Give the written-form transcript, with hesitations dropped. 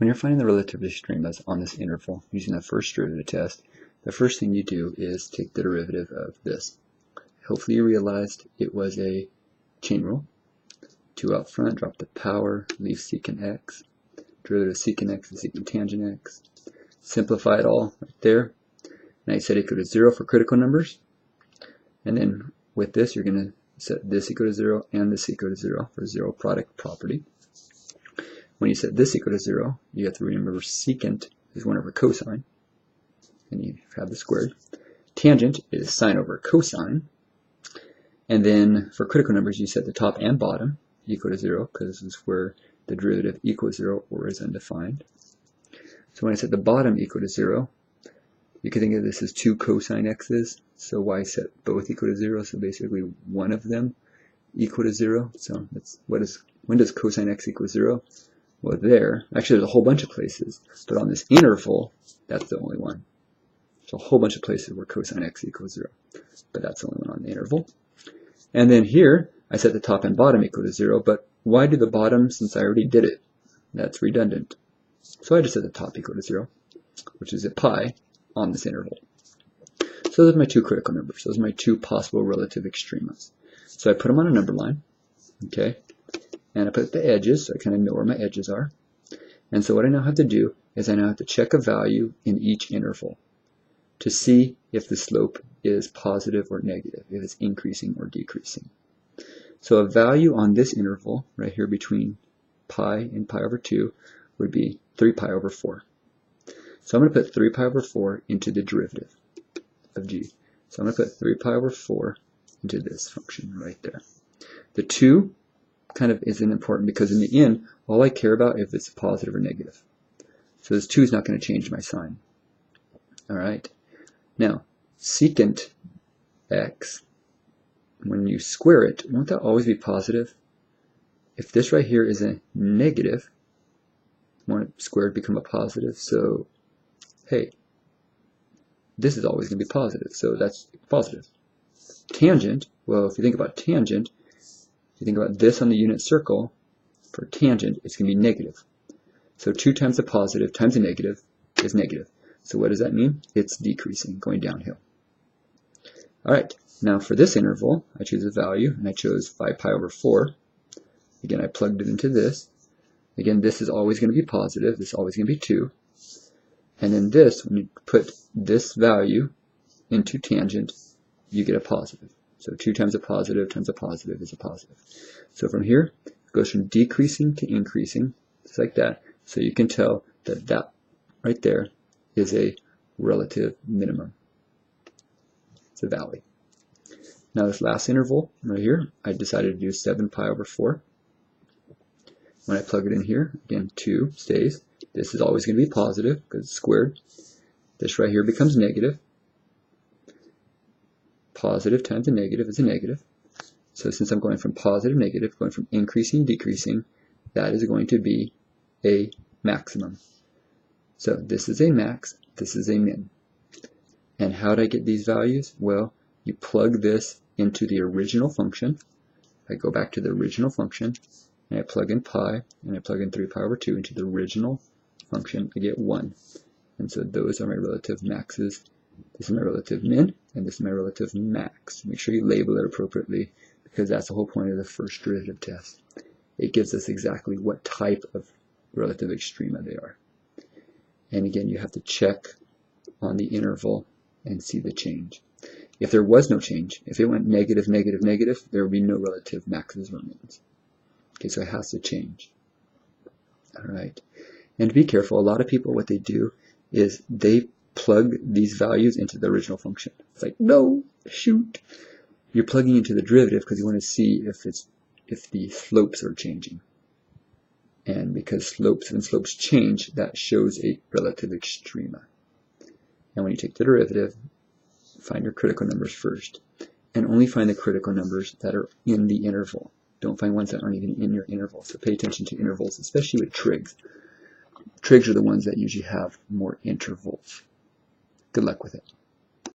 When you're finding the relative extremas on this interval using the first derivative test, the first thing you do is take the derivative of this. Hopefully you realized it was a chain rule. 2 out front, drop the power, leave secant x. Derivative of secant x is secant tangent x. Simplify it all right there. Now you set equal to 0 for critical numbers. And then with this, you're going to set this equal to 0 and this equal to 0 for zero product property. When you set this equal to 0, you have to remember secant is 1 over cosine, and you have the squared. Tangent is sine over cosine. And then for critical numbers, you set the top and bottom equal to 0, because this is where the derivative equals 0 or is undefined. So when I set the bottom equal to 0, you can think of this as 2 cosine x's. So why set both equal to 0? So basically one of them equal to 0. So that's when does cosine x equal 0? Well, actually there's a whole bunch of places, but on this interval, that's the only one. There's a whole bunch of places where cosine x equals 0, but that's the only one on the interval. And then here, I set the top and bottom equal to 0, but why do the bottom, since I already did it? That's redundant. So I just set the top equal to 0, which is a pi on this interval. So those are my two critical numbers. Those are my two possible relative extremas. So I put them on a number line, okay? And I put the edges, so I kind of know where my edges are. And so what I now have to do is I now have to check a value in each interval to see if the slope is positive or negative, if it's increasing or decreasing. So a value on this interval, right here between pi and pi over 2, would be 3 pi over 4. So I'm going to put 3 pi over 4 into the derivative of g. So I'm going to put 3 pi over 4 into this function right there. The 2 kind of isn't important because in the end, all I care about is if it's positive or negative. So this 2 is not going to change my sign. All right. Now, secant x, when you square it, won't that always be positive? If this right here is a negative, won't it squared become a positive? So, hey, this is always going to be positive, so that's positive. Tangent, well, if you think about tangent, you think about this on the unit circle, for tangent, it's going to be negative. So 2 times a positive times a negative is negative. So what does that mean? It's decreasing, going downhill. All right, now for this interval, I choose a value, and I chose 5 pi over 4. Again, I plugged it into this. Again, this is always going to be positive. This is always going to be 2. And then this, when you put this value into tangent, you get a positive. So 2 times a positive is a positive. So from here, it goes from decreasing to increasing, just like that. So you can tell that that right there is a relative minimum. It's a valley. Now this last interval right here, I decided to do 7 pi over 4. When I plug it in here, again, 2 stays. This is always going to be positive because it's squared. This right here becomes negative. Positive times a negative is a negative. So since I'm going from positive, negative, going from increasing, decreasing, that is going to be a maximum. So this is a max, this is a min. And how do I get these values? Well, you plug this into the original function. I go back to the original function, and I plug in pi, and I plug in 3 pi over 2 into the original function. I get 1. And so those are my relative maxes. This is my relative min, and this is my relative max. Make sure you label it appropriately, because that's the whole point of the first derivative test. It gives us exactly what type of relative extrema they are. And again, you have to check on the interval and see the change. If there was no change, if it went negative, negative, negative, there would be no relative maxes or mins. Okay, so it has to change. All right. And be careful. A lot of people, what they do is they plug these values into the original function. It's like, no, shoot. You're plugging into the derivative because you want to see if the slopes are changing. And because when slopes change, that shows a relative extrema. And when you take the derivative, find your critical numbers first. And only find the critical numbers that are in the interval. Don't find ones that aren't even in your interval. So pay attention to intervals, especially with trigs. Trigs are the ones that usually have more intervals. Good luck with it.